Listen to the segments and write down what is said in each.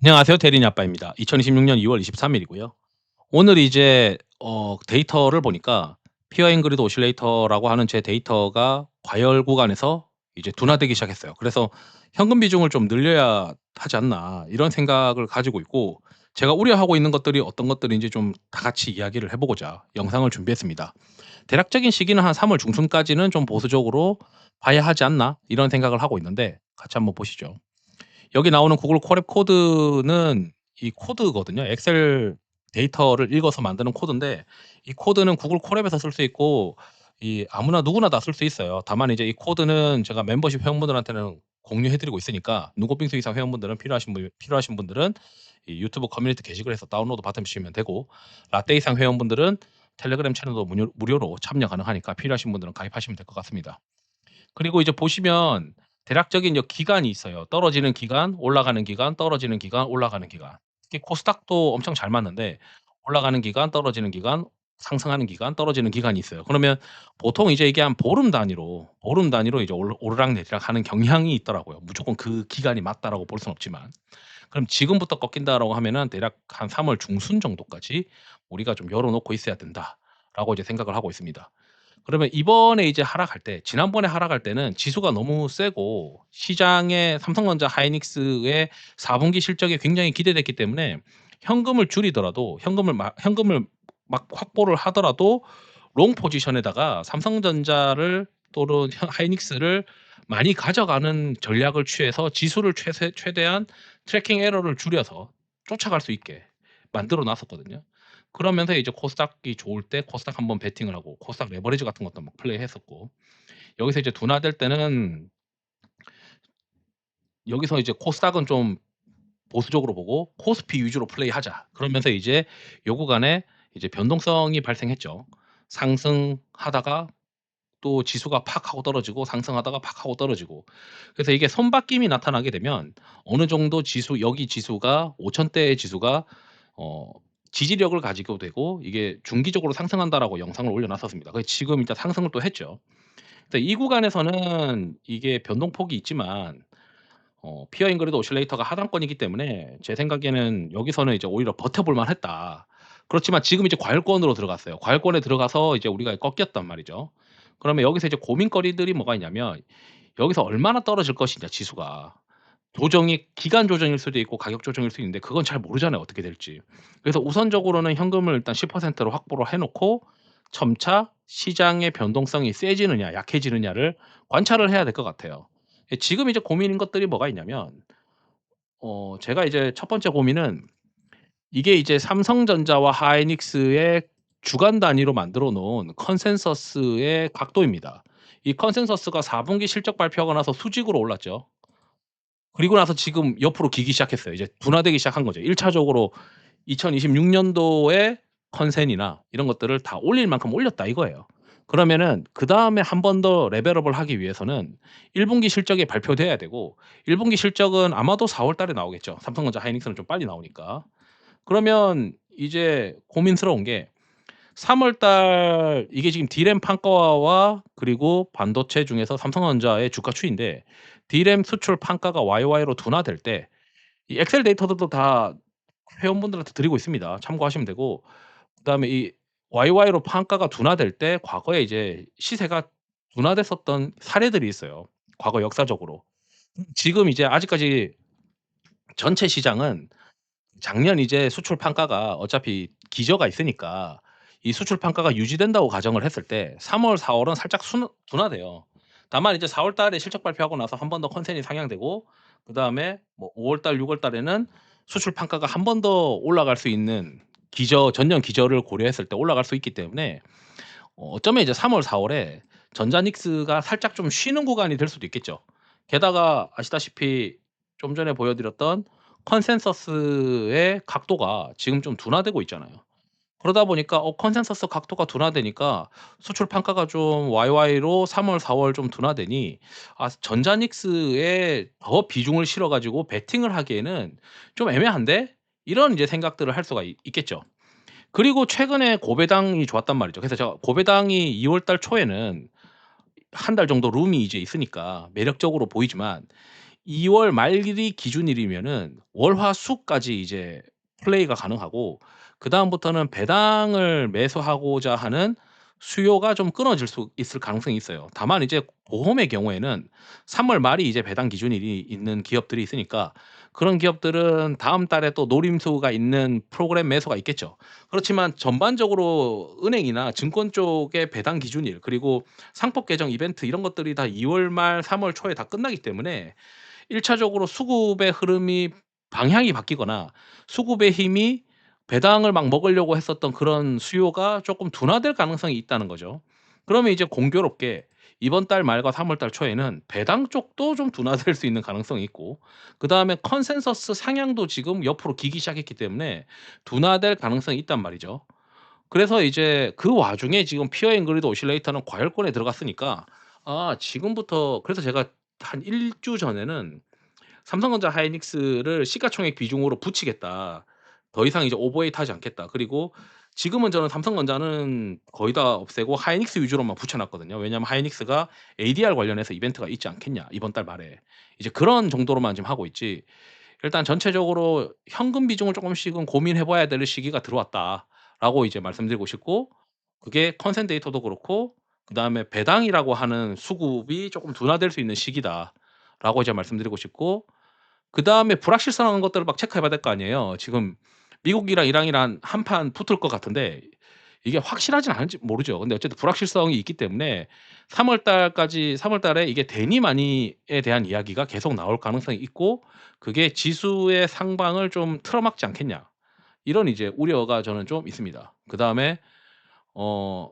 안녕하세요. 대리니 아빠입니다. 2026년 2월 23 일이고요. 오늘 이제 데이터를 보니까 피어 앵그리드 오실레이터라고 하는 제 데이터가 과열 구간에서 이제 둔화되기 시작했어요. 그래서 '현금 비중을 좀 늘려야 하지 않나.' 이런 생각을 가지고 있고, 제가 우려하고 있는 것들이 어떤 것들인지 좀 다 같이 이야기를 해 보고자 영상을 준비했습니다. 대략적인 시기는 한 3월 중순까지는 좀 보수적으로 봐야 하지 않나, 이런 생각을 하고 있는데, 같이 한번 보시죠. 여기 나오는 구글 콜앱 코드는 이 코드거든요. 엑셀 데이터를 읽어서 만드는 코드인데, 이 코드는 구글 콜앱에서 쓸 수 있고 이 아무나 누구나 다 쓸 수 있어요. 다만 이제 이 코드는 제가 멤버십 회원분들한테는 공유해 드리고 있으니까, 눈꽃빙수 이상 회원분들은 필요하신 분들은 이 유튜브 커뮤니티 게시글에서 다운로드 받으시면 되고, 라떼 이상 회원분들은 텔레그램 채널도 무료로 참여 가능하니까 필요하신 분들은 가입하시면 될 것 같습니다. 그리고 이제 보시면 대략적인 기간이 있어요. 떨어지는 기간, 올라가는 기간, 떨어지는 기간, 올라가는 기간. 특히 코스닥도 엄청 잘 맞는데, 올라가는 기간, 떨어지는 기간, 상승하는 기간, 떨어지는 기간이 있어요. 그러면 보통 이제 이게 한 보름 단위로 이제 오르락내리락 하는 경향이 있더라고요. 무조건 그 기간이 맞다라고 볼 수는 없지만. 그럼 지금부터 꺾인다라고 하면은 대략 한 3월 중순 정도까지 우리가 좀 열어 놓고 있어야 된다라고 이제 생각을 하고 있습니다. 그러면 이번에 이제 하락할 때, 지난번에 하락할 때는 지수가 너무 세고 시장의 삼성전자, 하이닉스의 4 분기 실적이 굉장히 기대됐기 때문에 현금을 줄이더라도, 현금을 막 확보를 하더라도 롱 포지션에다가 삼성전자를 또는 하이닉스를 많이 가져가는 전략을 취해서 지수를 최대한 트래킹 에러를 줄여서 쫓아갈 수 있게 만들어 놨었거든요. 그러면서 이제 코스닥이 좋을 때 코스닥 한번 베팅을 하고, 코스닥 레버리지 같은 것도 막 플레이했었고, 여기서 이제 둔화될 때는, 여기서 이제 코스닥은 좀 보수적으로 보고 코스피 위주로 플레이하자. 그러면서 이제 요 구간에 이제 변동성이 발생했죠. 상승하다가 또 지수가 팍 하고 떨어지고, 상승하다가 팍 하고 떨어지고. 그래서 이게 선바뀜이 나타나게 되면 어느 정도 여기 지수가 5천 대의 지수가 어 지지력을 가지고 되고, 이게 중기적으로 상승한다라고 영상을 올려 놨었습니다. 그래서 지금 일단 상승을 또 했죠. 근데 이 구간에서는 이게 변동폭이 있지만, 피어 잉그리드 오실레이터가 하단권이기 때문에 제 생각에는 여기서는 이제 오히려 버텨볼 만했다. 그렇지만 지금 이제 과열권으로 들어갔어요. 과열권에 들어가서 이제 우리가 꺾였단 말이죠. 그러면 여기서 이제 고민거리들이 뭐가 있냐면, 여기서 얼마나 떨어질 것이냐 지수가. 기간 조정일 수도 있고 가격 조정일 수도 있는데, 그건 잘 모르잖아요, 어떻게 될지. 그래서 우선적으로는 현금을 일단 10%로 확보를 해 놓고 점차 시장의 변동성이 세지느냐 약해지느냐를 관찰을 해야 될 것 같아요. 지금 이제 고민인 것들이 뭐가 있냐면, 제가 이제 첫 번째 고민은, 이게 이제 삼성전자와 하이닉스의 주간 단위로 만들어 놓은 컨센서스의 각도입니다. 이 컨센서스가 4 분기 실적 발표하고 나서 수직으로 올랐죠. 그리고 나서 지금 옆으로 기기 시작했어요. 이제 둔화되기 시작한 거죠. 1 차적으로 2026 년도의 컨센이나 이런 것들을 다 올릴 만큼 올렸다 이거예요. 그러면은 그다음에 한 번 더 레벨업을 하기 위해서는 1 분기 실적이 발표돼야 되고, 1 분기 실적은 아마도 4월 달에 나오겠죠. 삼성전자, 하이닉스는 좀 빨리 나오니까. 그러면 이제 고민스러운 게, 3월 달 이게 지금 D램 판가와 그리고 반도체 중에서 삼성전자의 주가 추이인데, D램 수출 판가가 YOY로 둔화될 때 이 엑셀 데이터들도 다 회원분들한테 드리고 있습니다. 참고하시면 되고, 그다음에 이 YOY로 판가가 둔화될 때 과거에 이제 시세가 둔화됐었던 사례들이 있어요, 과거 역사적으로. 지금 이제 아직까지 전체 시장은 작년 이제 수출 판가가 어차피 기저가 있으니까 이 수출 판가가 유지된다고 가정을 했을 때 3 월, 4 월은 살짝 둔화돼요. 다만 이제 4월 달에 실적 발표하고 나서 한 번 더 컨센이 상향되고, 그다음에 뭐 5월 달, 6월 달에는 수출 판가가 한 번 더 올라갈 수 있는 전년 기저를 고려했을 때 올라갈 수 있기 때문에, 어쩌면 이제 3 월, 4 월에 전자닉스가 살짝 좀 쉬는 구간이 될 수도 있겠죠. 게다가 아시다시피 좀 전에 보여 드렸던 컨센서스의 각도가 지금 좀 둔화되고 있잖아요. 그러다 보니까 컨센서스 각도가 둔화되니까 수출 판가가 좀 YY로 3 월, 4월 좀 둔화되니, 전자닉스에 더 비중을 실어 가지고 베팅을 하기에는 좀 애매한데?' 이런 이제 생각들을 할 수가 있겠죠. 그리고 최근에 고배당이 좋았단 말이죠. 그래서 제가 고배당이 2월 달 초에는 한 달 정도 룸이 이제 있으니까 매력적으로 보이지만, 2월 말이 기준일이면은 월, 화, 수까지 이제 플레이가 가능하고 그다음부터는 배당을 매수하고자 하는 수요가 좀 끊어질 수 있을 가능성이 있어요. 다만 이제 보험의 경우에는 3월 말이 이제 배당 기준일이 있는 기업들이 있으니까 그런 기업들은 다음 달에 또 노림수가 있는 프로그램 매수가 있겠죠. 그렇지만 전반적으로 은행이나 증권 쪽의 배당 기준일 그리고 상법 개정 이벤트 이런 것들이 다 2월 말 3월 초에 다 끝나기 때문에 1 차적으로 수급의 흐름이 방향이 바뀌거나 수급의 힘이 배당을 막 먹으려고 했었던 그런 수요가 쪼끔 둔화될 가능성이 있다는 거죠. 그러면 이제 공교롭게 이번 달 말과 3월 달 초에는 배당 쪽도 좀 둔화될 수 있는 가능성이 있고 그다음에 컨센서스 상향도 지금 옆으로 기기 시작했기 때문에 둔화될 가능성이 있단 말이죠. 그래서 이제 그 와중에 지금 피어 앤 그리드 오실레이터는 과열권에 들어갔으니까 지금부터 그래서 제가 한 1주 전에는 삼성전자 하이닉스를 시가총액 비중으로 붙이겠다. 더 이상 이제 오버웨이트 하지 않겠다. 그리고 지금은 저는 삼성전자는 거의 다 없애고 하이닉스 위주로만 붙여 놨거든요. 왜냐하면 하이닉스가 ADR 관련해서 이벤트가 있지 않겠냐, 이번 달 말에. 이제 그런 정도로만 지금 하고 있지 일단 전체적으로 "현금 비중을 쪼끔씩은 고민해 봐야 될 시기가 들어왔다."라고 이제 말씀드리고 싶고 그게 컨센데이터도 그렇고 그다음에 "배당이라고 하는 수급이 쪼끔 둔화될 수 있는 시기다."라고 이제 말씀드리고 싶고 그다음에 불확실성한 것들을 막 체크해 봐야 될 거 아니에요. 지금 미국이랑 이란이랑 한판 붙을 것 같은데 이게 확실하진 않은지 모르죠. 근데 어쨌든 불확실성이 있기 때문에 3월 달에 이게 대님 아니에 대한 이야기가 계속 나올 가능성이 있고 그게 '지수의 상방을 좀 틀어막지 않겠냐.' 이런 이제 우려가 저는 좀 있습니다. 그다음에 어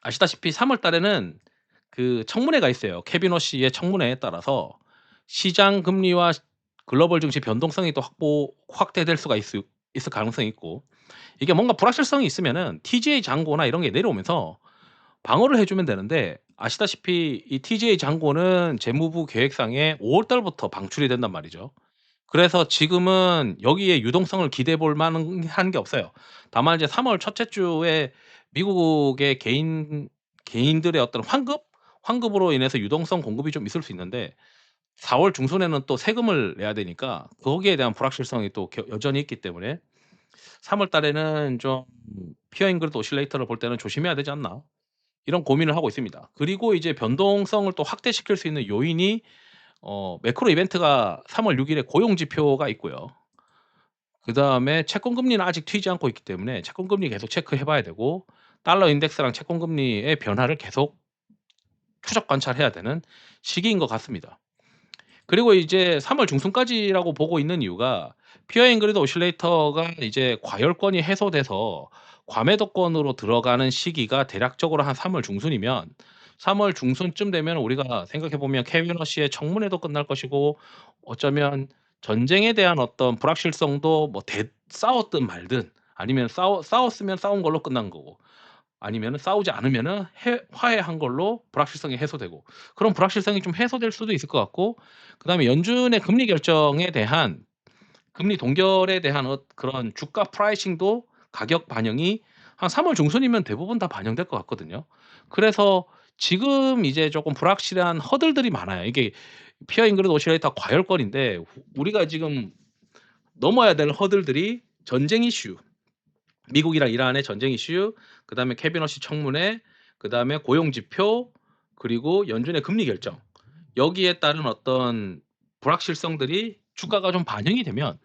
아시다시피 3월 달에는 그 청문회가 있어요. 케빈 워시의 청문회에 따라서 시장 금리와 글로벌 증시 변동성이 또 확대될 수가 있을 가능성이 있고 이게 뭔가 불확실성이 있으면은 TGA 잔고나 이런 게 내려오면서 방어를 해 주면 되는데 아시다시피 이 TGA 잔고는 재무부 계획상에 5월 달부터 방출이 된단 말이죠. 그래서 지금은 여기에 유동성을 기대해 볼 만한 게 없어요. 다만 이제 3월 첫째 주에 미국의 개인들의 어떤 환급으로 인해서 유동성 공급이 좀 있을 수 있는데 4월 중순에는 또 세금을 내야 되니까 거기에 대한 불확실성이 또 여전히 있기 때문에 3월 달에는 좀 피어 잉그리드 오실레이터를 볼 때는 조심해야 되지 않나 이런 고민을 하고 있습니다. 그리고 이제 변동성을 또 확대시킬 수 있는 요인이 매크로 이벤트가 3월 6 일에 고용 지표가 있고요. 그다음에 채권 금리는 아직 튀지 않고 있기 때문에 채권 금리 계속 체크해 봐야 되고 달러 인덱스랑 채권 금리의 변화를 계속 추적 관찰해야 되는 시기인 것 같습니다. 그리고 이제 3월 중순까지라고 보고 있는 이유가 피어 앵그리드 오실레이터가 이제 과열권이 해소돼서 과매도권으로 들어가는 시기가 대략적으로 한 3월 중순이면 3월 중순쯤 되면 우리가 생각해 보면 케빈 러시의 청문회도 끝날 것이고 어쩌면 전쟁에 대한 어떤 불확실성도 뭐 싸웠든 말든 아니면 싸웠으면 싸운 걸로 끝난 거고 아니면은 싸우지 않으면은 화해한 걸로 불확실성이 해소되고 그런 불확실성이 좀 해소될 수도 있을 것 같고 그다음에 연준의 금리 결정에 대한 금리 동결에 대한 그런 주가 프라이싱도 가격 반영이 한 3월 중순이면 대부분 다 반영될 것 같거든요. 그래서 지금 이제 쪼끔 불확실한 허들들이 많아요. 이게 피어 잉그리드 오실레이터 과열권인데 우리가 지금 넘어야 될 허들들이 전쟁 이슈 미국이랑 이란의 전쟁 이슈, 그다음에 캐비닛이 청문회, 그다음에 고용 지표, 그리고 연준의 금리 결정. 여기에 따른 어떤 불확실성들이 주가가 좀 반영이 되면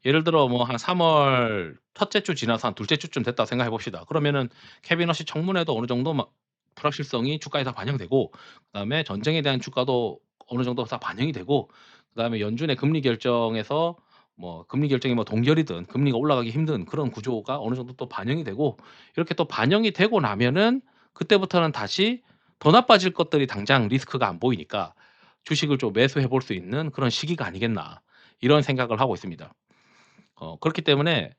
예를 들어 뭐 한 3월 첫째 주 지나서 한 둘째 주쯤 됐다고 생각해 봅시다. 그러면은 캐비닛이 청문회도 어느 정도 막 불확실성이 주가에 다 반영되고 그다음에 전쟁에 대한 주가도 어느 정도 다 반영이 되고 그다음에 연준의 금리 결정에서 뭐 금리 결정이 뭐 동결이든 금리가 올라가기 힘든 그런 구조가 어느 정도 또 반영이 되고 이렇게 또 반영이 되고 나면은 그때부터는 다시 더 나빠질 것들이 당장 리스크가 안 보이니까 주식을 좀 매수해 볼 수 있는 그런 시기가 아니겠나 이런 생각을 하고 있습니다. 그렇기 때문에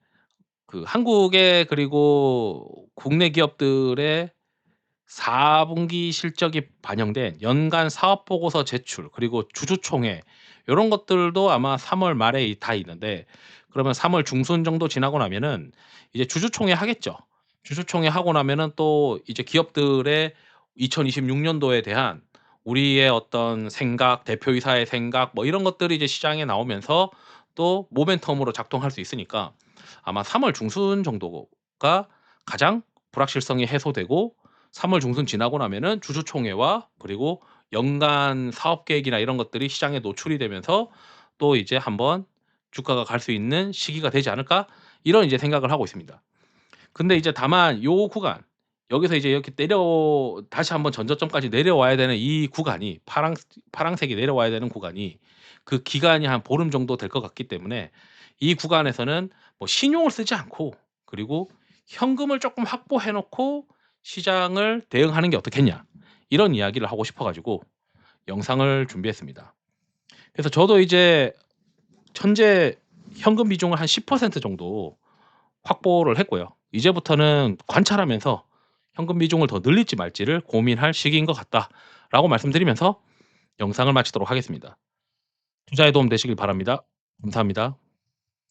그 한국의 그리고 국내 기업들의 4 분기 실적이 반영된 연간 사업 보고서 제출 그리고 주주총회 요런 것들도 아마 3월 말에 다 있는데 그러면 3월 중순 정도 지나고 나면은 이제 주주총회 하겠죠. 주주총회 하고 나면은 또 이제 기업들의 2026 년도에 대한 우리의 어떤 생각, 대표이사의 생각 뭐 이런 것들이 이제 시장에 나오면서 또 모멘텀으로 작동할 수 있으니까 아마 3월 중순 정도가 가장 불확실성이 해소되고 3월 중순 지나고 나면은 주주총회와 그리고 연간 사업 계획이나 이런 것들이 시장에 노출이 되면서 또 이제 한번 주가가 갈 수 있는 시기가 되지 않을까 이런 이제 생각을 하고 있습니다. 근데 이제 다만 요 구간 여기서 이제 이렇게 내려 다시 한번 전저점까지 내려와야 되는 이 구간이 파랑색이 내려와야 되는 구간이 그 기간이 한 보름 정도 될 것 같기 때문에 이 구간에서는 뭐 신용을 쓰지 않고 그리고 현금을 쪼끔 확보해 놓고 시장을 대응하는 게 어떻겠냐 이런 이야기를 하고 싶어 가지고 영상을 준비했습니다. 그래서 저도 이제 현재 현금 비중을 한 10% 정도 확보를 했고요. 이제부터는 관찰하면서 '현금 비중을 더 늘릴지 말지를 고민할 시기인 것 같다.'라고 말씀드리면서 영상을 마치도록 하겠습니다. 투자에 도움 되시길 바랍니다. 감사합니다.